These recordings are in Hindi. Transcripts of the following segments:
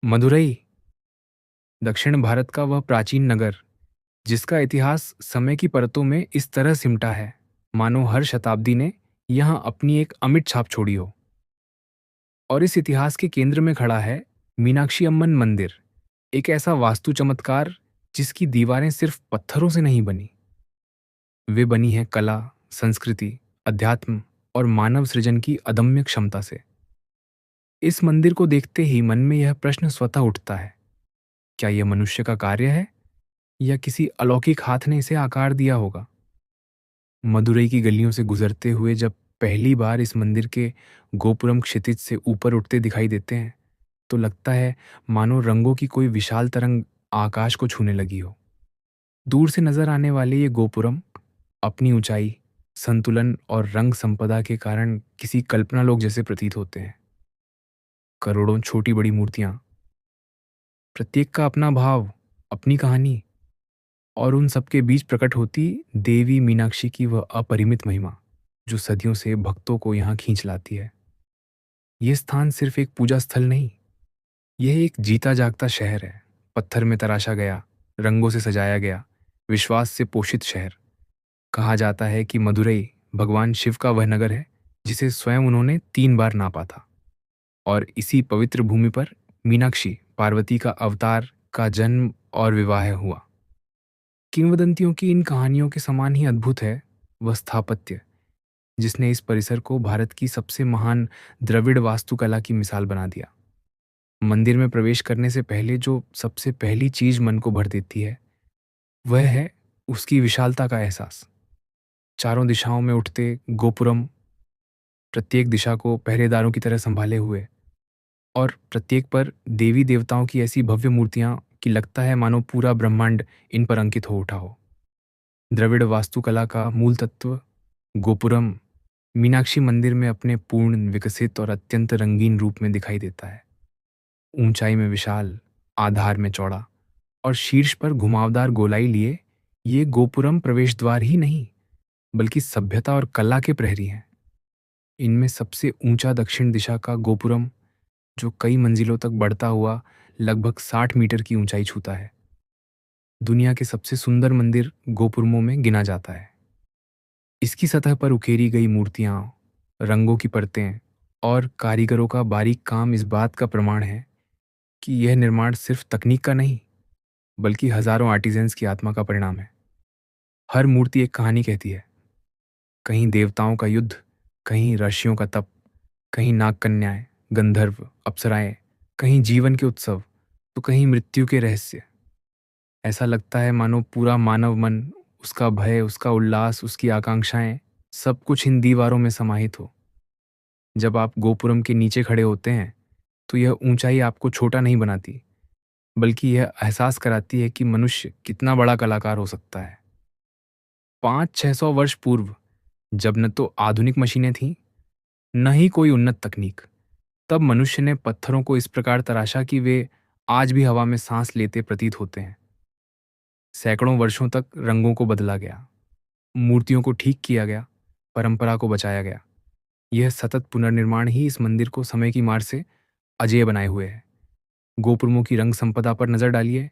मदुरई दक्षिण भारत का वह प्राचीन नगर जिसका इतिहास समय की परतों में इस तरह सिमटा है मानो हर शताब्दी ने यहाँ अपनी एक अमिट छाप छोड़ी हो। और इस इतिहास के केंद्र में खड़ा है मीनाक्षी अम्मन मंदिर, एक ऐसा वास्तु चमत्कार जिसकी दीवारें सिर्फ पत्थरों से नहीं बनी, वे बनी हैं कला, संस्कृति, अध्यात्म और मानव सृजन की अदम्य क्षमता से। इस मंदिर को देखते ही मन में यह प्रश्न स्वतः उठता है, क्या यह मनुष्य का कार्य है या किसी अलौकिक हाथ ने इसे आकार दिया होगा। मदुरई की गलियों से गुजरते हुए जब पहली बार इस मंदिर के गोपुरम क्षितिज से ऊपर उठते दिखाई देते हैं तो लगता है मानो रंगों की कोई विशाल तरंग आकाश को छूने लगी हो। दूर से नजर आने वाले ये गोपुरम अपनी ऊंचाई, संतुलन और रंग संपदा के कारण किसी कल्पना लोक जैसे प्रतीत होते हैं। करोड़ों छोटी बड़ी मूर्तियां, प्रत्येक का अपना भाव, अपनी कहानी, और उन सबके बीच प्रकट होती देवी मीनाक्षी की वह अपरिमित महिमा जो सदियों से भक्तों को यहाँ खींच लाती है। यह स्थान सिर्फ एक पूजा स्थल नहीं, यह एक जीता जागता शहर है, पत्थर में तराशा गया, रंगों से सजाया गया, विश्वास से पोषित शहर। कहा जाता है कि मदुरई भगवान शिव का वह नगर है जिसे स्वयं उन्होंने 3 बार नापा था, और इसी पवित्र भूमि पर मीनाक्षी पार्वती का अवतार का जन्म और विवाह हुआ। किंवदंतियों की इन कहानियों के समान ही अद्भुत है वह स्थापत्य जिसने इस परिसर को भारत की सबसे महान द्रविड़ वास्तुकला की मिसाल बना दिया। मंदिर में प्रवेश करने से पहले जो सबसे पहली चीज मन को भर देती है वह है उसकी विशालता का एहसास। चारों दिशाओं में उठते गोपुरम, प्रत्येक दिशा को पहरेदारों की तरह संभाले हुए, और प्रत्येक पर देवी देवताओं की ऐसी भव्य मूर्तियां कि लगता है मानो पूरा ब्रह्मांड इन पर अंकित हो उठा हो। द्रविड़ वास्तुकला का मूल तत्व गोपुरम मीनाक्षी मंदिर में अपने पूर्ण, विकसित और अत्यंत रंगीन रूप में दिखाई देता है। ऊंचाई में विशाल, आधार में चौड़ा और शीर्ष पर घुमावदार गोलाई लिए ये गोपुरम प्रवेश द्वार ही नहीं बल्कि सभ्यता और कला के प्रहरी हैं। इनमें सबसे ऊंचा दक्षिण दिशा का गोपुरम जो कई मंजिलों तक बढ़ता हुआ लगभग 60 मीटर की ऊंचाई छूता है, दुनिया के सबसे सुंदर मंदिर गोपुरमों में गिना जाता है। इसकी सतह पर उकेरी गई मूर्तियां, रंगों की परतें और कारीगरों का बारीक काम इस बात का प्रमाण है कि यह निर्माण सिर्फ तकनीक का नहीं बल्कि हजारों आर्टिजन्स की आत्मा का परिणाम है। हर मूर्ति एक कहानी कहती है, कहीं देवताओं का युद्ध, कहीं ऋषियों का तप, कहीं नाग कन्याएं, गंधर्व, अप्सराएं, कहीं जीवन के उत्सव तो कहीं मृत्यु के रहस्य। ऐसा लगता है मानो पूरा मानव मन, उसका भय, उसका उल्लास, उसकी आकांक्षाएं, सब कुछ इन दीवारों में समाहित हो। जब आप गोपुरम के नीचे खड़े होते हैं तो यह ऊंचाई आपको छोटा नहीं बनाती बल्कि यह एहसास कराती है कि मनुष्य कितना बड़ा कलाकार हो सकता है। 500-600 वर्ष पूर्व जब न तो आधुनिक मशीनें थीं न ही कोई उन्नत तकनीक, तब मनुष्य ने पत्थरों को इस प्रकार तराशा कि वे आज भी हवा में सांस लेते प्रतीत होते हैं। सैकड़ों वर्षों तक रंगों को बदला गया, मूर्तियों को ठीक किया गया, परंपरा को बचाया गया। यह सतत पुनर्निर्माण ही इस मंदिर को समय की मार से अजेय बनाए हुए है। गोपुरमों की रंग संपदा पर नजर डालिए,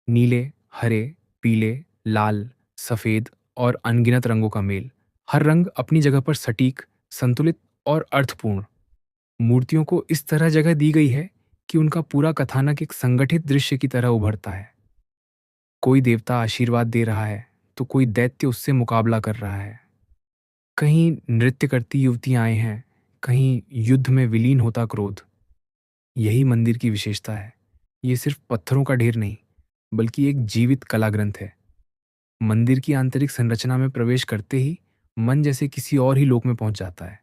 नीले, हरे, पीले, लाल, सफेद और अनगिनत रंगों का मेल। हर रंग अपनी जगह पर सटीक, संतुलित और अर्थपूर्ण। मूर्तियों को इस तरह जगह दी गई है कि उनका पूरा कथानक एक संगठित दृश्य की तरह उभरता है। कोई देवता आशीर्वाद दे रहा है तो कोई दैत्य उससे मुकाबला कर रहा है। कहीं नृत्य करती युवतियां आए हैं, कहीं युद्ध में विलीन होता क्रोध। यही मंदिर की विशेषता है, ये सिर्फ पत्थरों का ढेर नहीं बल्कि एक जीवित कला ग्रंथ है। मंदिर की आंतरिक संरचना में प्रवेश करते ही मन जैसे किसी और ही लोक में पहुंच जाता है।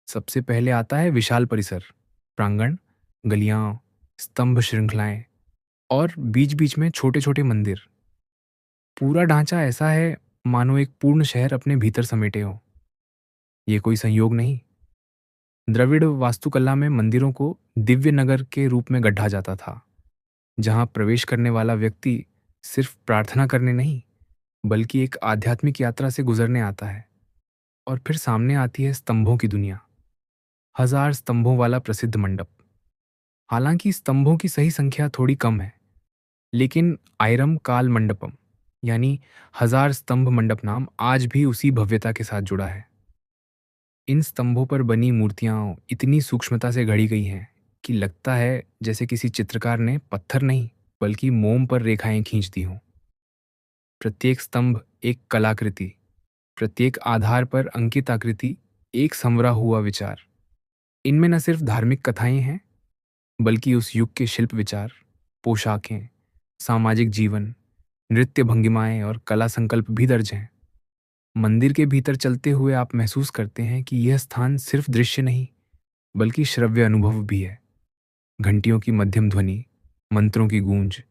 सबसे पहले आता है विशाल परिसर, प्रांगण, गलियां, स्तंभ श्रृंखलाएं और बीच बीच में छोटे छोटे मंदिर। पूरा ढांचा ऐसा है मानो एक पूर्ण शहर अपने भीतर समेटे हो। ये कोई संयोग नहीं, द्रविड़ वास्तुकला में मंदिरों को दिव्य नगर के रूप में गढ़ा जाता था, जहां प्रवेश करने वाला व्यक्ति सिर्फ प्रार्थना करने नहीं बल्कि एक आध्यात्मिक यात्रा से गुजरने आता है। और फिर सामने आती है स्तंभों की दुनिया। 1000 स्तंभों वाला प्रसिद्ध मंडप, हालांकि स्तंभों की सही संख्या थोड़ी कम है, लेकिन आयरम काल मंडपम यानी हजार स्तंभ मंडप नाम आज भी उसी भव्यता के साथ जुड़ा है। इन स्तंभों पर बनी मूर्तियां इतनी सूक्ष्मता से गढ़ी गई हैं कि लगता है जैसे किसी चित्रकार ने पत्थर नहीं बल्कि मोम पर रेखाएं खींच दी हों। प्रत्येक स्तंभ एक कलाकृति, प्रत्येक आधार पर अंकित आकृति एक संवरा हुआ विचार। इनमें न सिर्फ धार्मिक कथाएं हैं, बल्कि उस युग के शिल्प विचार, पोशाकें, सामाजिक जीवन, नृत्य भंगिमाएं और कला संकल्प भी दर्ज हैं। मंदिर के भीतर चलते हुए आप महसूस करते हैं कि यह स्थान सिर्फ दृश्य नहीं, बल्कि श्रव्य अनुभव भी है। घंटियों की मध्यम ध्वनि, मंत्रों की गूंज,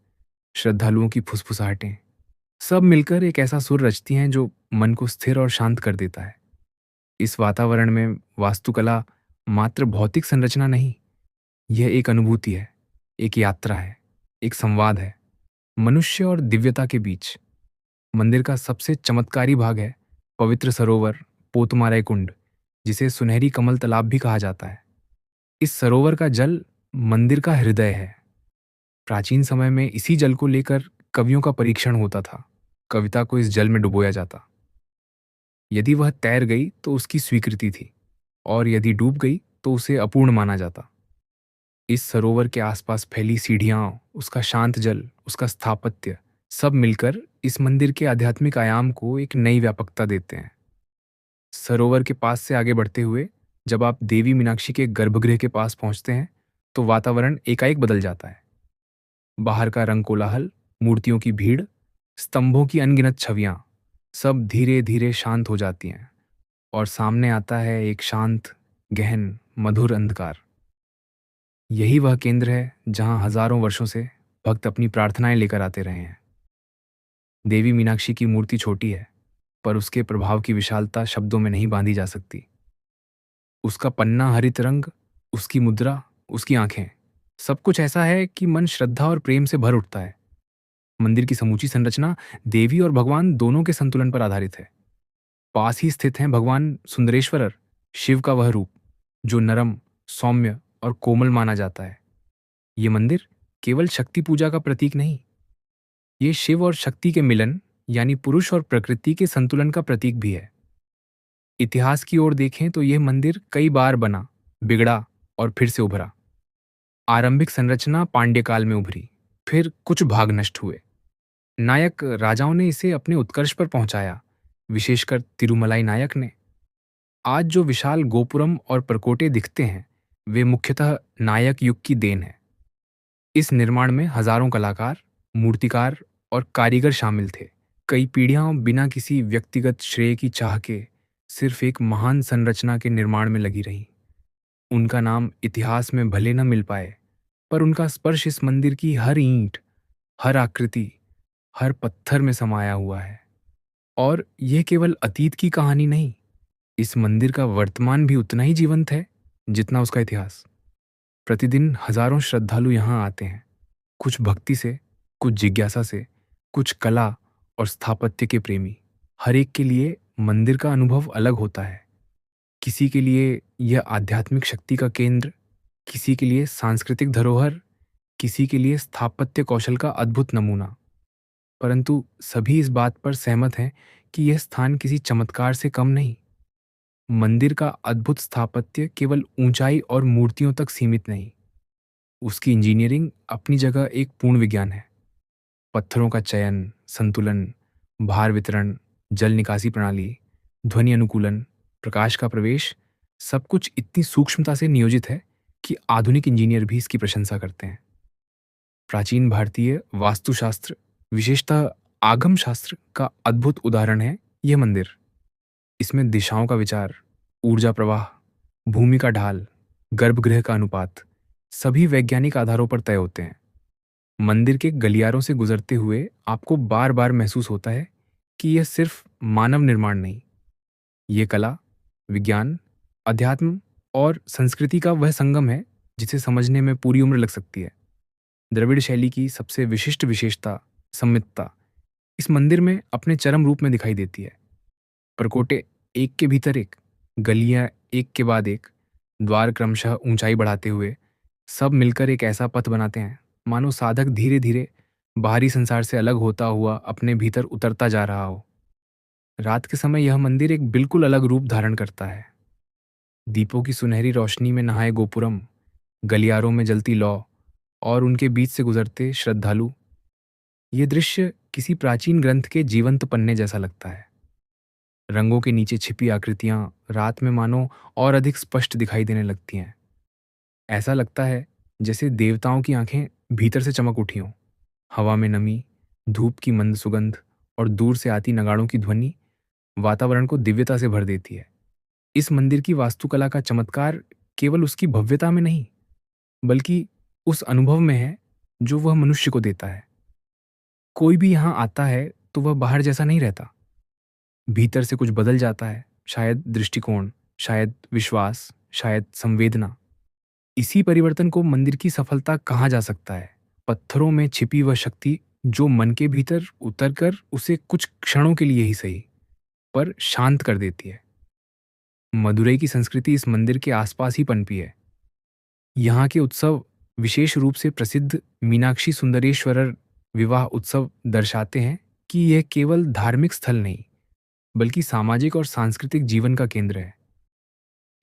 श्रद्धालुओं की फुसफुसाहटें, सब मिलकर एक ऐसा सुर रचती हैं जो मन को स्थिर और शांत कर देता है। इस वातावरण में वास्तुकला मात्र भौतिक संरचना नहीं, यह एक अनुभूति है, एक यात्रा है, एक संवाद है मनुष्य और दिव्यता के बीच। मंदिर का सबसे चमत्कारी भाग है पवित्र सरोवर पोतमारई कुंड, जिसे सुनहरी कमल तालाब भी कहा जाता है। इस सरोवर का जल मंदिर का हृदय है। प्राचीन समय में इसी जल को लेकर कवियों का परीक्षण होता था। कविता को इस जल में डुबोया जाता। यदि वह तैर गई तो उसकी स्वीकृति थी, और यदि डूब गई तो उसे अपूर्ण माना जाता। इस सरोवर के आसपास फैली सीढ़ियां, उसका शांत जल, उसका स्थापत्य, सब मिलकर इस मंदिर के आध्यात्मिक आयाम को एक नई व्यापकता देते हैं। सरोवर के पास से आगे बढ़ते हुए जब आप देवी मीनाक्षी के गर्भगृह के पास पहुंचते हैं, तो वातावरण एकाएक बदल जाता है। बाहर का रंग कोलाहल, मूर्तियों की भीड़, स्तंभों की अनगिनत छवियां, सब धीरे धीरे शांत हो जाती हैं, और सामने आता है एक शांत, गहन, मधुर अंधकार। यही वह केंद्र है जहां हजारों वर्षों से भक्त अपनी प्रार्थनाएं लेकर आते रहे हैं। देवी मीनाक्षी की मूर्ति छोटी है, पर उसके प्रभाव की विशालता शब्दों में नहीं बांधी जा सकती। उसका पन्ना हरित रंग, उसकी मुद्रा, उसकी आंखें, सब कुछ ऐसा है कि मन श्रद्धा और प्रेम से भर उठता है। मंदिर की समूची संरचना देवी और भगवान दोनों के संतुलन पर आधारित है। पास ही स्थित हैं भगवान सुंदरेश्वरर, शिव का वह रूप जो नरम, सौम्य और कोमल माना जाता है। ये मंदिर केवल शक्ति पूजा का प्रतीक नहीं, ये शिव और शक्ति के मिलन यानी पुरुष और प्रकृति के संतुलन का प्रतीक भी है। इतिहास की ओर देखें तो यह मंदिर कई बार बना, बिगड़ा और फिर से उभरा। आरंभिक संरचना पांड्य काल में उभरी, फिर कुछ भाग नष्ट हुए। नायक राजाओं ने इसे अपने उत्कर्ष पर पहुंचाया, विशेषकर तिरुमलाई नायक ने। आज जो विशाल गोपुरम और परकोटे दिखते हैं, वे मुख्यतः नायक युग की देन है। इस निर्माण में हजारों कलाकार, मूर्तिकार और कारीगर शामिल थे। कई पीढ़ियां बिना किसी व्यक्तिगत श्रेय की चाह के सिर्फ एक महान संरचना के निर्माण में लगी रहीं। उनका नाम इतिहास में भले न मिल पाए, पर उनका स्पर्श इस मंदिर की हर ईंट, हर आकृति, हर पत्थर में समाया हुआ है। और यह केवल अतीत की कहानी नहीं, इस मंदिर का वर्तमान भी उतना ही जीवंत है जितना उसका इतिहास। प्रतिदिन हजारों श्रद्धालु यहाँ आते हैं, कुछ भक्ति से, कुछ जिज्ञासा से, कुछ कला और स्थापत्य के प्रेमी। हर एक के लिए मंदिर का अनुभव अलग होता है। किसी के लिए यह आध्यात्मिक शक्ति का केंद्र, किसी के लिए सांस्कृतिक धरोहर, किसी के लिए स्थापत्य कौशल का अद्भुत नमूना। परंतु सभी इस बात पर सहमत हैं कि यह स्थान किसी चमत्कार से कम नहीं। मंदिर का अद्भुत स्थापत्य केवल ऊंचाई और मूर्तियों तक सीमित नहीं, उसकी इंजीनियरिंग अपनी जगह एक पूर्ण विज्ञान है। पत्थरों का चयन, संतुलन, भार वितरण, जल निकासी प्रणाली, ध्वनि अनुकूलन, प्रकाश का प्रवेश, सब कुछ इतनी सूक्ष्मता से नियोजित है कि आधुनिक इंजीनियर भी इसकी प्रशंसा करते हैं। प्राचीन भारतीय वास्तुशास्त्र, विशेषतः आगम शास्त्र का अद्भुत उदाहरण है यह मंदिर। इसमें दिशाओं का विचार, ऊर्जा प्रवाह, भूमि का ढाल, गर्भगृह का अनुपात, सभी वैज्ञानिक आधारों पर तय होते हैं। मंदिर के गलियारों से गुजरते हुए आपको बार बार महसूस होता है कि यह सिर्फ मानव निर्माण नहीं, ये कला, विज्ञान, अध्यात्म और संस्कृति का वह संगम है जिसे समझने में पूरी उम्र लग सकती है। द्रविड़ शैली की सबसे विशिष्ट विशेषता, संमितता, इस मंदिर में अपने चरम रूप में दिखाई देती है। परकोटे एक के भीतर एक, गलियां एक के बाद एक, द्वार क्रमशः ऊंचाई बढ़ाते हुए सब मिलकर एक ऐसा पथ बनाते हैं मानो साधक धीरे धीरे बाहरी संसार से अलग होता हुआ अपने भीतर उतरता जा रहा हो। रात के समय यह मंदिर एक बिल्कुल अलग रूप धारण करता है। दीपों की सुनहरी रोशनी में नहाए गोपुरम, गलियारों में जलती लौ और उनके बीच से गुजरते श्रद्धालु, ये दृश्य किसी प्राचीन ग्रंथ के जीवंत पन्ने जैसा लगता है। रंगों के नीचे छिपी आकृतियां रात में मानो और अधिक स्पष्ट दिखाई देने लगती हैं। ऐसा लगता है जैसे देवताओं की आंखें भीतर से चमक उठी हों। हवा में नमी, धूप की मंद सुगंध और दूर से आती नगाड़ों की ध्वनि वातावरण को दिव्यता से भर देती है। इस मंदिर की वास्तुकला का चमत्कार केवल उसकी भव्यता में नहीं, बल्कि उस अनुभव में है जो वह मनुष्य को देता है। कोई भी यहाँ आता है तो वह बाहर जैसा नहीं रहता। भीतर से कुछ बदल जाता है, शायद दृष्टिकोण, शायद विश्वास, शायद संवेदना। इसी परिवर्तन को मंदिर की सफलता कहा जा सकता है। पत्थरों में छिपी वह शक्ति जो मन के भीतर उतरकर उसे कुछ क्षणों के लिए ही सही, पर शांत कर देती है। मदुरई की संस्कृति इस मंदिर के आसपास ही पनपी है। यहाँ के उत्सव, विशेष रूप से प्रसिद्ध मीनाक्षी सुंदरेश्वरर विवाह उत्सव, दर्शाते हैं कि यह केवल धार्मिक स्थल नहीं, बल्कि सामाजिक और सांस्कृतिक जीवन का केंद्र है।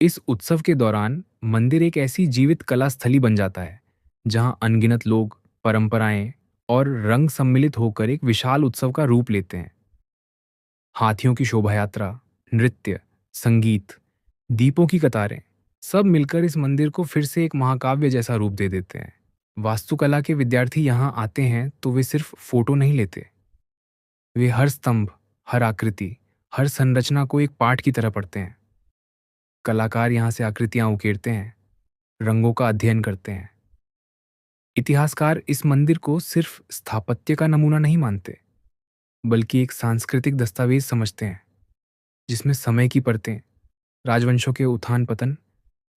इस उत्सव के दौरान मंदिर एक ऐसी जीवित कला स्थली बन जाता है जहां अनगिनत लोग, परंपराएं और रंग सम्मिलित होकर एक विशाल उत्सव का रूप लेते हैं। हाथियों की शोभा यात्रा, नृत्य, संगीत, दीपों की कतारें, सब मिलकर इस मंदिर को फिर से एक महाकाव्य जैसा रूप दे देते हैं। वास्तुकला के विद्यार्थी यहाँ आते हैं तो वे सिर्फ फोटो नहीं लेते, वे हर स्तंभ, हर आकृति, हर संरचना को एक पाठ की तरह पढ़ते हैं। कलाकार यहाँ से आकृतियां उकेरते हैं, रंगों का अध्ययन करते हैं। इतिहासकार इस मंदिर को सिर्फ स्थापत्य का नमूना नहीं मानते, बल्कि एक सांस्कृतिक दस्तावेज समझते हैं जिसमें समय की परतें, राजवंशों के उत्थान पतन,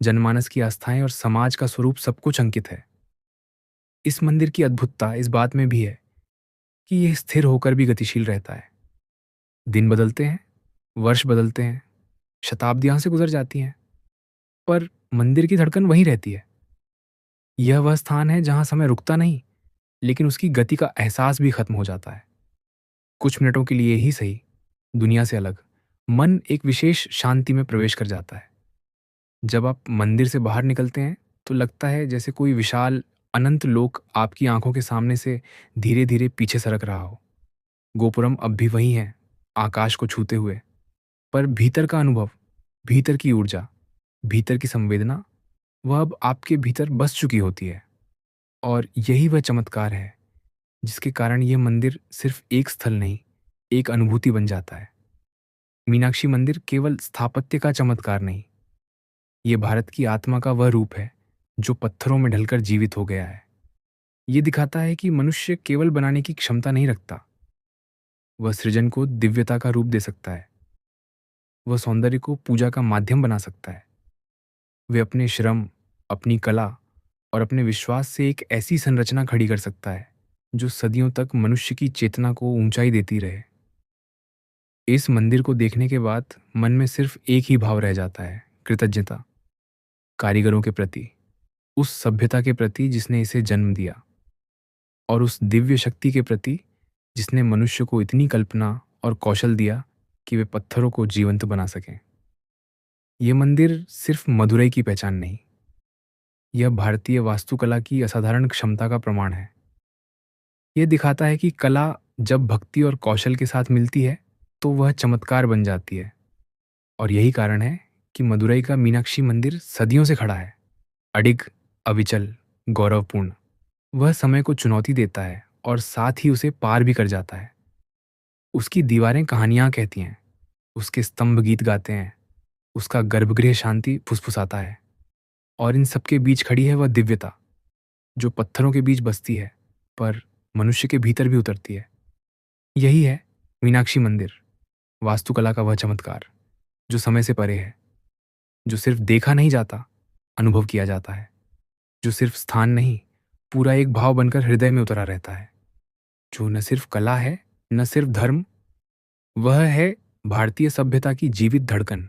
जनमानस की आस्थाएं और समाज का स्वरूप सब कुछ अंकित है। इस मंदिर की अद्भुतता इस बात में भी है कि यह स्थिर होकर भी गतिशील रहता है। दिन बदलते हैं, वर्ष बदलते हैं, शताब्दियां से गुजर जाती हैं, पर मंदिर की धड़कन वहीं रहती है। यह वह स्थान है जहां समय रुकता नहीं, लेकिन उसकी गति का एहसास भी खत्म हो जाता है। कुछ मिनटों के लिए ही सही, दुनिया से अलग, मन एक विशेष शांति में प्रवेश कर जाता है। जब आप मंदिर से बाहर निकलते हैं तो लगता है जैसे कोई विशाल अनंत लोक आपकी आंखों के सामने से धीरे धीरे पीछे सरक रहा हो। गोपुरम अब भी वही है, आकाश को छूते हुए, पर भीतर का अनुभव, भीतर की ऊर्जा, भीतर की संवेदना, वह अब आपके भीतर बस चुकी होती है। और यही वह चमत्कार है जिसके कारण यह मंदिर सिर्फ एक स्थल नहीं, एक अनुभूति बन जाता है। मीनाक्षी मंदिर केवल स्थापत्य का चमत्कार नहीं, ये भारत की आत्मा का वह रूप है जो पत्थरों में ढलकर जीवित हो गया है। ये दिखाता है कि मनुष्य केवल बनाने की क्षमता नहीं रखता, वह सृजन को दिव्यता का रूप दे सकता है, वह सौंदर्य को पूजा का माध्यम बना सकता है। वे अपने श्रम, अपनी कला और अपने विश्वास से एक ऐसी संरचना खड़ी कर सकता है जो सदियों तक मनुष्य की चेतना को ऊंचाई देती रहे। इस मंदिर को देखने के बाद मन में सिर्फ एक ही भाव रह जाता है, कृतज्ञता। कारीगरों के प्रति, उस सभ्यता के प्रति जिसने इसे जन्म दिया, और उस दिव्य शक्ति के प्रति जिसने मनुष्य को इतनी कल्पना और कौशल दिया कि वे पत्थरों को जीवंत बना सकें। यह मंदिर सिर्फ मदुरई की पहचान नहीं, यह भारतीय वास्तुकला की असाधारण क्षमता का प्रमाण है। यह दिखाता है कि कला जब भक्ति और कौशल के साथ मिलती है तो वह चमत्कार बन जाती है। और यही कारण है कि मदुरई का मीनाक्षी मंदिर सदियों से खड़ा है, अडिग, अविचल, गौरवपूर्ण। वह समय को चुनौती देता है और साथ ही उसे पार भी कर जाता है। उसकी दीवारें कहानियां कहती हैं, उसके स्तंभ गीत गाते हैं, उसका गर्भगृह शांति फुसफुसाता है, और इन सबके बीच खड़ी है वह दिव्यता जो पत्थरों के बीच बसती है पर मनुष्य के भीतर भी उतरती है। यही है मीनाक्षी मंदिर, वास्तुकला का वह चमत्कार जो समय से परे है, जो सिर्फ देखा नहीं जाता, अनुभव किया जाता है, जो सिर्फ स्थान नहीं, पूरा एक भाव बनकर हृदय में उतरा रहता है, जो न सिर्फ कला है, न सिर्फ धर्म, वह है भारतीय सभ्यता की जीवित धड़कन।